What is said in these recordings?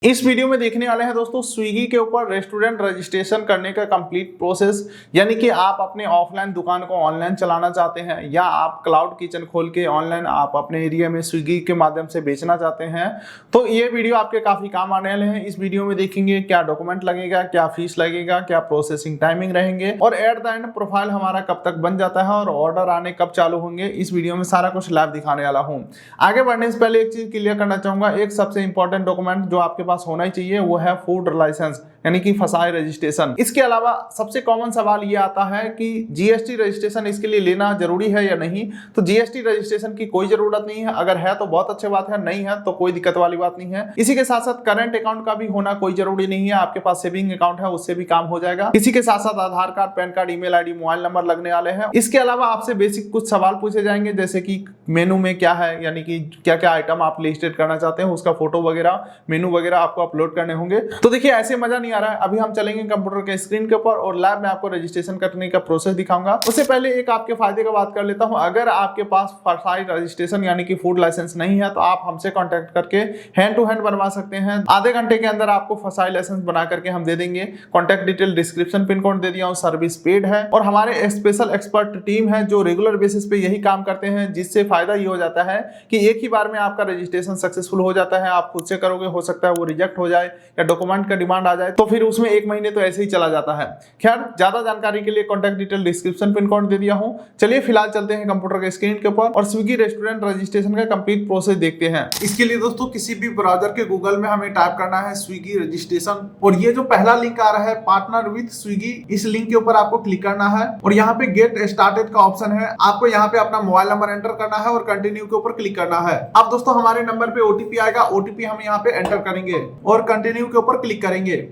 इस वीडियो में देखने वाले हैं दोस्तों स्विगी के ऊपर रेस्टोरेंट रजिस्ट्रेशन करने का कंप्लीट प्रोसेस। यानी कि आप अपने ऑफलाइन दुकान को ऑनलाइन चलाना चाहते हैं या आप क्लाउड किचन खोल के ऑनलाइन आप अपने एरिया में स्विगी के माध्यम से बेचना चाहते हैं, तो ये वीडियो आपके काफ़ी काम आने वाले हैं। इस वीडियो में देखेंगे क्या डॉक्यूमेंट लगेगा, क्या फीस लगेगा, क्या प्रोसेसिंग टाइमिंग रहेंगे और एट द एंड प्रोफाइल हमारा कब तक बन जाता है और ऑर्डर आने कब चालू होंगे। इस वीडियो में सारा कुछ लाइव दिखाने वाला हूँ। आगे बढ़ने से पहले एक चीज़ क्लियर करना चाहूँगा, एक सबसे इंपॉर्टेंट डॉक्यूमेंट जो आपके पास होना ही चाहिए वो है फूड लाइसेंस यानी कि फसाई रजिस्ट्रेशन। इसके अलावा सबसे कॉमन सवाल ये आता है कि जीएसटी रजिस्ट्रेशन इसके लिए लेना जरूरी है या नहीं। तो जीएसटी रजिस्ट्रेशन की कोई जरूरत नहीं है, अगर है तो बहुत अच्छी बात है, नहीं है तो कोई दिक्कत वाली बात नहीं है। इसी के साथ साथ करंट अकाउंट का भी होना कोई जरूरी नहीं है, आपके पास सेविंग अकाउंट है उससे भी काम हो जाएगा। इसी के साथ साथ Aadhaar card, PAN card, email ID, mobile number लगने वाले हैं। इसके अलावा आपसे बेसिक कुछ सवाल पूछे जाएंगे जैसे कि मेनू में क्या है, यानी कि क्या क्या आइटम आप लिस्टेड करना चाहते हैं, उसका फोटो वगैरह, मेनू वगैरह आपको अपलोड करने होंगे। तो देखिए ऐसे मजा नहीं आ रहा है, अभी हम चलेंगे कंप्यूटर के स्क्रीन के ऊपर और लैब में आपको रजिस्ट्रेशन करने का प्रोसेस दिखाऊंगा। उससे पहले एक आपके फायदे का बात कर लेता हूं, अगर आपके पास फसाई रजिस्ट्रेशन यानी कि फूड लाइसेंस नहीं है तो आप हमसे कांटेक्ट करके हैंड टू हैंड बनवा सकते हैं। आधे घंटे के अंदर आपको फसाई लाइसेंस बना करके हम दे देंगे। Contact detail description pin code दे दिया हूं, सर्विस पेड है और हमारे स्पेशल एक्सपर्ट टीम है जो रेगुलर बेसिस पे यही काम करते हैं, जिससे फायदा ये हो जाता है कि एक ही बार में आपका रजिस्ट्रेशन सक्सेसफुल हो जाता है। आप खुद से करोगे, हो सकता है वो रिजेक्ट हो जाए या डॉक्यूमेंट का डिमांड आ जाए तो फिर उसमें एक महीने तो ऐसे ही चला जाता है। खैर ज्यादा जानकारी के लिए contact detail description pin code दे दिया हूं। चलिए फिलहाल चलते हैं कंप्यूटर के स्क्रीन के ऊपर और स्विगी रेस्टोरेंट रजिस्ट्रेशन का कंप्लीट प्रोसेस देखते हैं। इसके लिए दोस्तों किसी भी ब्राउजर के गूगल में हमें टाइप करना है स्विगी रजिस्ट्रेशन और ये जो पहला लिंक आ रहा है पार्टनर विद स्विगी, इस लिंक के ऊपर आपको क्लिक करना है और यहाँ पे गेट स्टार्टेड का ऑप्शन है। आपको यहाँ पे अपना मोबाइल नंबर एंटर करना है और कंटिन्यू के ऊपर क्लिक करना है। अब दोस्तों हमारे नंबर पे ओटीपी आएगा, ओटीपी हम यहाँ पे एंटर करेंगे और कंटिन्यू के ऊपर क्लिक करेंगे।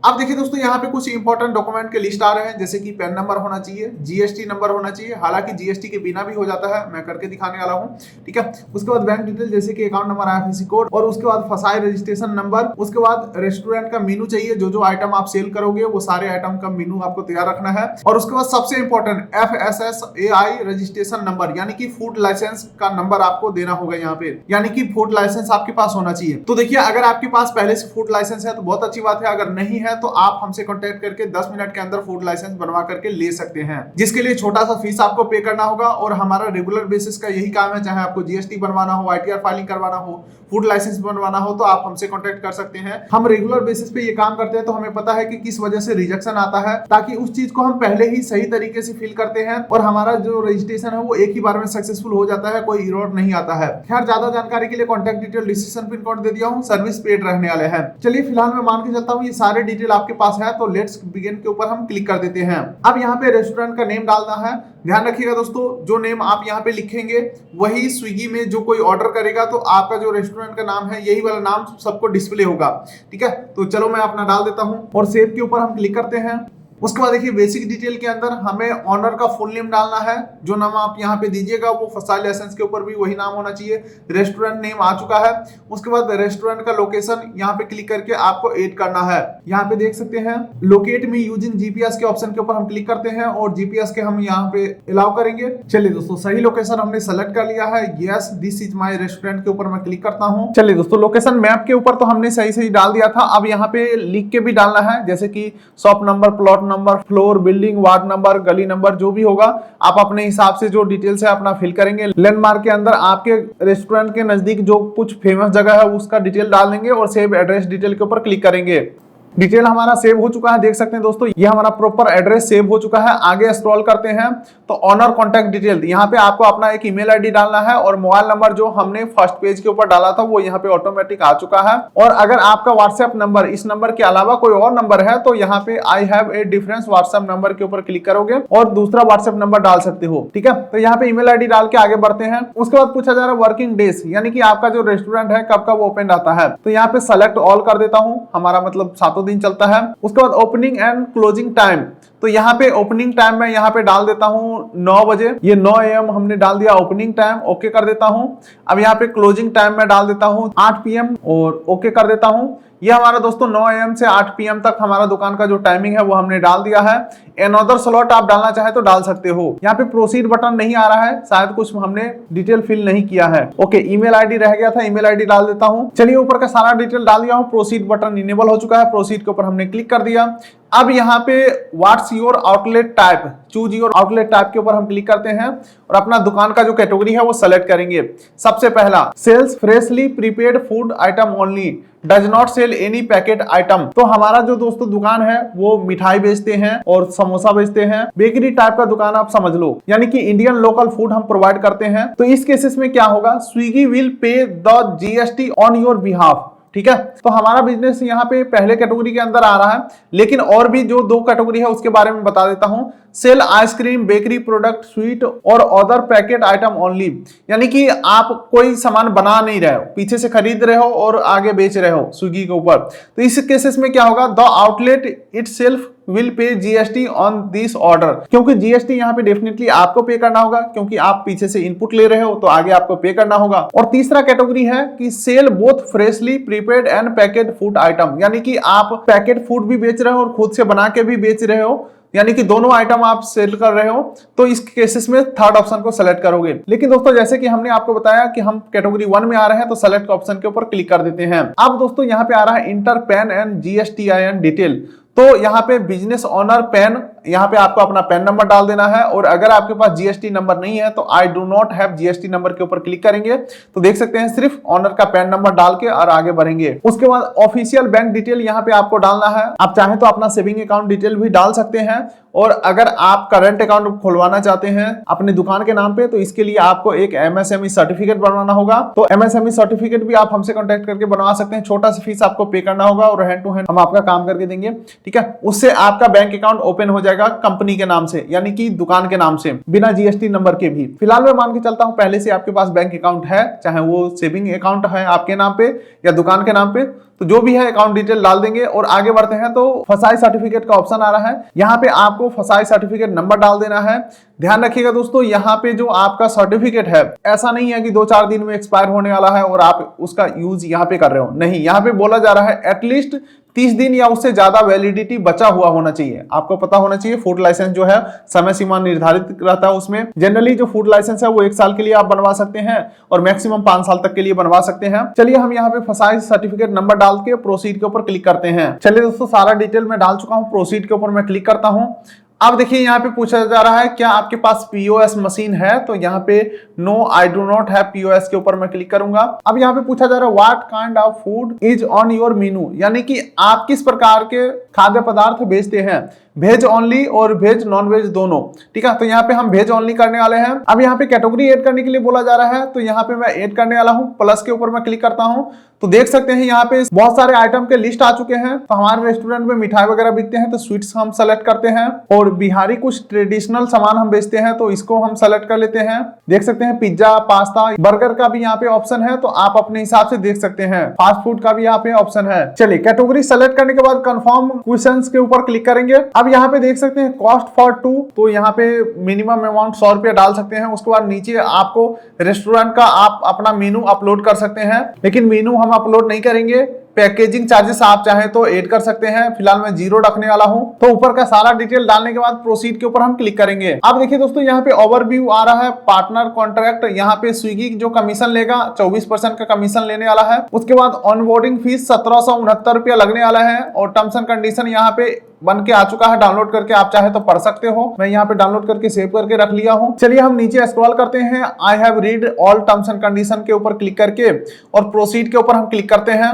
अब देखिए दोस्तों यहाँ पे कुछ इंपॉर्टेंट डॉक्यूमेंट के लिस्ट आ रहे हैं जैसे कि पैन नंबर होना चाहिए, जीएसटी नंबर होना चाहिए, हालांकि जीएसटी के बिना भी हो जाता है, मैं करके दिखाने वाला हूँ, ठीक है। उसके बाद बैंक डिटेल जैसे कि अकाउंट नंबर, आईएफएससी कोड और उसके बाद फसाई रजिस्ट्रेशन नंबर। उसके बाद रेस्टोरेंट का मेनू चाहिए, जो जो आइटम आप सेल करोगे वो सारे आइटम का मेनू आपको तैयार रखना है। और उसके बाद सबसे इंपॉर्टेंट FSSAI रजिस्ट्रेशन नंबर यानी कि फूड लाइसेंस का नंबर आपको देना होगा यहाँ पे, यानी कि फूड लाइसेंस आपके पास होना चाहिए। तो देखिए अगर आपके पास पहले से फूड लाइसेंस है तो बहुत अच्छी बात है, अगर नहीं है तो आप हमसे कांटेक्ट करके 10 मिनट के अंदर फूड लाइसेंस बनवा करके ले सकते हैं, जिसके लिए छोटा सा फीस आपको पे करना होगा। और हमारा रेगुलर बेसिस का यही काम है, चाहे आपको जीएसटी बनवाना हो, आईटीआर फाइलिंग करवाना हो, फूड लाइसेंस बनवाना हो तो आप हमसे कांटेक्ट कर सकते हैं। हम रेगुलर बेसिस पे ये काम करते हैं तो हमें पता है कि किस वजह से रिजेक्शन आता है, ताकि उस चीज को हम पहले ही सही तरीके से फिल करते हैं और हमारा जो रजिस्ट्रेशन है वो एक ही बार में सक्सेसफुल हो जाता है, कोई एरर नहीं आता है। खैर ज्यादा जानकारी के लिए contact detail description pin code दे दिया हूँ, सर्विस पेड रहने वाले हैं। चलिए फिलहाल मैं मान के चलता हूँ ये सारे डिटेल आपके पास है, तो लेट्स बिगिन के ऊपर हम क्लिक कर देते हैं। अब यहाँ पे रेस्टोरेंट का नेम डालना है। ध्यान रखिएगा दोस्तों, जो नेम आप यहाँ पे लिखेंगे वही स्विगी में जो कोई ऑर्डर करेगा तो आपका जो रेस्टोरेंट का नाम है यही वाला नाम सबको डिस्प्ले होगा, ठीक है। तो चलो मैं अपना डाल देता हूँ और सेव के ऊपर हम क्लिक करते हैं। उसके बाद देखिए बेसिक डिटेल के अंदर हमें ऑनर का फुल नेम डालना है, जो नाम आप यहाँ पे दीजिएगा वो फसाई लाइसेंस के ऊपर भी वही नाम होना चाहिए। रेस्टोरेंट नेम आ चुका है। उसके बाद रेस्टोरेंट का लोकेशन यहाँ पे क्लिक करके आपको ऐड करना है। यहाँ पे देख सकते हैं लोकेट मी यूजिंग जीपीएस के ऑप्शन के ऊपर हम क्लिक करते हैं और जीपीएस के हम यहाँ पे अलाउ करेंगे। चलिए दोस्तों सही लोकेशन हमने सेलेक्ट कर लिया है, yes this is my restaurant के ऊपर मैं क्लिक करता हूँ। चलिए दोस्तों लोकेशन मैप के ऊपर तो हमने सही सही डाल दिया था, अब यहाँ पे लिख के भी डालना है जैसे कि shop number, plot number, floor, building, ward number, गली नंबर, जो भी होगा आप अपने हिसाब से जो डिटेल्स है अपना फिल करेंगे। लैंडमार्क के अंदर आपके रेस्टोरेंट के नजदीक जो कुछ फेमस जगह है उसका डिटेल डाल देंगे और सेव एड्रेस डिटेल के ऊपर क्लिक करेंगे। डिटेल हमारा सेव हो चुका है, देख सकते हैं दोस्तों ये हमारा प्रॉपर एड्रेस सेव हो चुका है। आगे स्क्रॉल करते हैं तो ऑनर कॉन्टैक्ट डिटेल, यहाँ पे आपको अपना एक ईमेल आईडी डालना है और मोबाइल नंबर जो हमने फर्स्ट पेज के ऊपर डाला था वो यहाँ पे ऑटोमेटिक आ चुका है। और अगर आपका व्हाट्सएप नंबर इस नंबर के अलावा कोई और नंबर है तो यहाँ पे I have a difference WhatsApp number के ऊपर क्लिक करोगे और दूसरा व्हाट्सएप नंबर डाल सकते हो, ठीक है। तो यहाँ पे ईमेल आईडी डाल के आगे बढ़ते हैं। उसके बाद पूछा जा रहा है वर्किंग डेज, यानी कि आपका जो रेस्टोरेंट है कब कब ओपन रहता है, तो यहाँ पे सेलेक्ट ऑल कर देता हूँ, हमारा मतलब 7 दिन चलता है। उसके बाद ओपनिंग एंड क्लोजिंग टाइम, तो यहाँ पे ओपनिंग टाइम मैं यहाँ पे डाल देता हूँ 9 बजे, ये 9 AM हमने डाल दिया ओपनिंग टाइम, ओके कर देता हूँ। अब यहाँ पे क्लोजिंग टाइम मैं डाल देता हूँ 8 PM और ओके कर देता हूँ। ये हमारा दोस्तों 9 AM से 8 PM तक हमारा दुकान का जो टाइमिंग है वो हमने डाल दिया है। अनदर स्लॉट आप डालना चाहे तो डाल सकते हो। यहाँ पे प्रोसीड बटन नहीं आ रहा है, शायद कुछ हमने डिटेल फिल नहीं किया है। ओके, ईमेल आईडी रह गया था, ईमेल आईडी डाल देता हूँ। चलिए ऊपर का सारा डिटेल डाल दिया हूँ। प्रोसीड बटन इनेबल हो चुका है, प्रोसीड के ऊपर हमने क्लिक कर दिया। अब यहाँ पे what's your outlet type, choose your outlet type के ऊपर हम क्लिक करते हैं और अपना दुकान का जो कैटेगरी है वो सेलेक्ट करेंगे। सबसे पहला sells freshly prepared food item only, does not sell any packet item. तो हमारा जो दोस्तों दुकान है वो मिठाई बेचते हैं और समोसा बेचते हैं, बेकरी टाइप का दुकान आप समझ लो, यानी कि इंडियन लोकल फूड हम प्रोवाइड करते हैं। तो इस केसेस में क्या होगा, Swiggy will pay the GST on your behalf. ठीक है, तो हमारा बिजनेस यहाँ पे पहले कैटेगरी के अंदर आ रहा है, लेकिन और भी जो 2 कैटेगरी है उसके बारे में बता देता हूँ। Sell ice cream, bakery product, sweet और अदर पैकेट आइटम ओनली, यानी कि आप कोई सामान बना नहीं रहे हो, पीछे से खरीद रहे हो और आगे बेच रहे हो स्विगी के ऊपर। तो इस केसेस में क्या होगा, the outlet itself will pay GST on this order, क्योंकि GST यहाँ पे डेफिनेटली आपको पे करना होगा, क्योंकि आप पीछे से इनपुट ले रहे हो तो आगे आपको पे करना होगा। और तीसरा कैटेगरी है कि sell both freshly prepared and packet food item, यानी कि आप पैकेट फूड भी बेच रहे हो और खुद से बना के भी बेच रहे हो, यानी कि दोनों आइटम आप सेल कर रहे हो। तो इस केसेस में थर्ड ऑप्शन को सेलेक्ट करोगे। लेकिन दोस्तों जैसे कि हमने आपको बताया कि हम कैटेगरी 1 में आ रहे हैं, तो सेलेक्ट ऑप्शन के ऊपर क्लिक कर देते हैं। अब दोस्तों यहाँ पे आ रहा है inter pan and GSTIN detail. तो यहाँ पे बिजनेस ओनर पैन, यहाँ पे आपको अपना पैन नंबर डाल देना है। और अगर आपके पास GST नंबर नहीं है तो आई do not have GST number के ऊपर क्लिक करेंगे तो देख सकते हैं सिर्फ ओनर का पैन नंबर डाल के और आगे बढ़ेंगे। उसके बाद ऑफिशियल बैंक डिटेल यहाँ पे आपको डालना है। आप चाहें तो अपना सेविंग अकाउंट डिटेल भी डाल सकते हैं, और अगर आप करंट अकाउंट खुलवाना चाहते हैं अपने दुकान के नाम पे तो इसके लिए आपको एक MSME सर्टिफिकेट बनवाना होगा। तो MSME सर्टिफिकेट भी आप हमसे कॉन्टेक्ट करके बनवा सकते हैं। छोटा सा फीस आपको पे करना होगा और हैंड टू हैंड हम आपका काम करके देंगे। ठीक है, उससे आपका बैंक अकाउंट ओपन हो जाएगा कंपनी के नाम से, यानी कि दुकान के नाम से, बिना GST नंबर के भी। फिलहाल मैं मान के चलता हूं पहले से आपके पास बैंक अकाउंट है, चाहे वो सेविंग अकाउंट है आपके नाम पे या दुकान के नाम पे, तो जो भी है अकाउंट डिटेल डाल देंगे। और आगे बढ़ते हैं तो फसाई सर्टिफिकेट का ऑप्शन आ रहा है, यहाँ पे आपको फसाई सर्टिफिकेट नंबर डाल देना है। ध्यान रखिएगा दोस्तों, यहाँ पे जो आपका सर्टिफिकेट है ऐसा नहीं है कि 2-4 दिन में एक्सपायर होने वाला है और आप उसका यूज यहाँ पे कर रहे हो, नहीं। यहाँ पे बोला जा रहा है एटलीस्ट 30 दिन या उससे ज्यादा वैलिडिटी बचा हुआ होना चाहिए। आपको पता होना चाहिए फूड लाइसेंस जो है समय सीमा निर्धारित रहता है उसमें। जनरली जो फूड लाइसेंस है वो 1 साल के लिए आप बनवा सकते हैं और मैक्सिमम 5 साल तक के लिए बनवा सकते हैं। चलिए हम यहाँ पे फसाई सर्टिफिकेट नंबर डाल के प्रोसीड के ऊपर क्लिक करते हैं। चलिए दोस्तों, सारा डिटेल में डाल चुका हूँ, प्रोसीड के ऊपर मैं क्लिक करता हूँ। अब देखिए यहाँ पे पूछा जा रहा है क्या आपके पास POS मशीन है, तो यहाँ पे no I do not have POS के ऊपर मैं क्लिक करूंगा। अब यहाँ पे पूछा जा रहा है what kind of food is on your मेनू, यानी कि आप किस प्रकार के खाद्य पदार्थ बेचते हैं, वेज ओनली और वेज नॉन वेज दोनों। ठीक है, तो यहाँ पे हम वेज ओनली करने वाले हैं। अब यहाँ पे कैटेगरी ऐड करने के लिए बोला जा रहा है, तो यहाँ पे मैं ऐड करने वाला हूँ। प्लस के ऊपर मैं क्लिक करता हूँ तो देख सकते हैं यहाँ पे बहुत सारे आइटम के लिस्ट आ चुके हैं। तो हमारे रेस्टोरेंट में मिठाई वगैरह बिकते हैं तो स्वीट्स हम सेलेक्ट करते हैं, और बिहारी कुछ ट्रेडिशनल सामान हम बेचते हैं तो इसको हम सेलेक्ट कर लेते हैं। देख सकते हैं पिज्जा, पास्ता, बर्गर का भी यहाँ पे ऑप्शन है, तो आप अपने हिसाब से देख सकते हैं। फास्ट फूड का भी यहाँ पे ऑप्शन है। चलिए कैटेगरी सेलेक्ट करने के बाद कंफर्म क्वेश्चंस के ऊपर क्लिक करेंगे। अब यहाँ पे देख सकते हैं कॉस्ट फॉर 2, तो यहाँ पे मिनिमम अमाउंट 100 रुपया डाल सकते हैं। उसके बाद नीचे आपको रेस्टोरेंट का आप अपना मेनू अपलोड कर सकते हैं, लेकिन मेनू हम अपलोड नहीं करेंगे। पैकेजिंग चार्जेस आप चाहें तो ऐड कर सकते हैं, फिलहाल मैं 0 रखने वाला हूं। तो ऊपर का सारा डिटेल डालने के बाद प्रोसीड के ऊपर हम क्लिक करेंगे। अब देखिए दोस्तों, यहाँ पे ओवरव्यू आ रहा है पार्टनर कॉन्ट्रैक्ट। यहाँ पे स्विगी जो कमीशन लेगा 24% का कमीशन लेने वाला है। उसके बाद ऑनबोर्डिंग फीस 1769 रुपया लगने वाला है, और टर्म्स एंड कंडीशन यहाँ पे बन के आ चुका है। डाउनलोड करके आप चाहे तो पढ़ सकते हो, मैं यहाँ पे डाउनलोड करके सेव करके रख लिया हूँ। चलिए हम नीचे स्क्रॉल करते हैं, I have read all terms and condition के ऊपर क्लिक करके और प्रोसीड के ऊपर हम क्लिक करते हैं।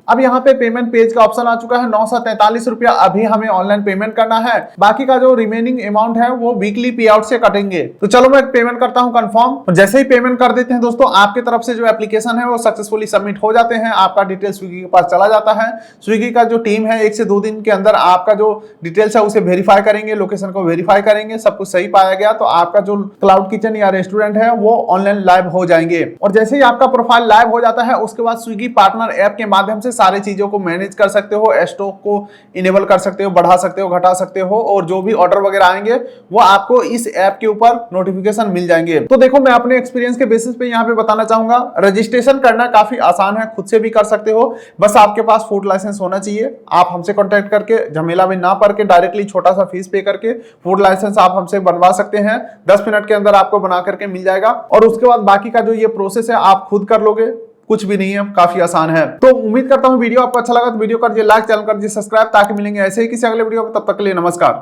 अब यहाँ पे पेमेंट पेज का ऑप्शन आ चुका है। 943 रुपया अभी हमें ऑनलाइन पेमेंट करना है। बाकी का जो रिमेनिंग अमाउंट है वो वीकली पे आउट से कटेंगे। तो चलो मैं पेमेंट करता हूँ कंफर्म। जैसे ही पेमेंट कर देते हैं दोस्तों, आपके तरफ से जो एप्लीकेशन है वो सक्सेसफुली सबमिट हो जाते हैं। आपका डिटेल स्विगी के पास चला जाता है। स्विगी का जो टीम है 1 से 2 दिन के अंदर आपका जो डिटेल्स है उसे वेरीफाई करेंगे, लोकेशन को वेरीफाई करेंगे। सब कुछ सही पाया गया तो आपका जो क्लाउड किचन या रेस्टोरेंट है वो ऑनलाइन लाइव हो जाएंगे। और जैसे ही आपका प्रोफाइल लाइव हो जाता है उसके बाद स्विगी पार्टनर ऐप के माध्यम से से सारी चीजों को मैनेज कर सकते हो, स्टॉक को इनेबल कर सकते हो, बढ़ा सकते हो, घटा सकते हो, और जो भी ऑर्डर वगैरह आएंगे वो आपको इस ऐप के ऊपर नोटिफिकेशन मिल जाएंगे। तो देखो, मैं अपने एक्सपीरियंस के बेसिस पे यहाँ पे बताना चाहूंगा, रजिस्ट्रेशन करना काफी आसान है, खुद से भी कर सकते हो। बस आपके पास फूड लाइसेंस होना चाहिए। आप हमसे कॉन्टेक्ट करके झमेला में ना पड़ के डायरेक्टली छोटा सा फीस पे करके फूड लाइसेंस आप हमसे बनवा सकते हैं। 10 मिनट के अंदर आपको बना करके मिल जाएगा, और उसके बाद बाकी का जो ये प्रोसेस है आप खुद कर लोगे, कुछ भी नहीं है, काफी आसान है। तो उम्मीद करता हूं वीडियो आपको अच्छा लगा, तो वीडियो कर दिए लाइक, चैनल कर दिए सब्सक्राइब, ताकि मिलेंगे ऐसे ही किसी अगले वीडियो में। तब तक के लिए नमस्कार।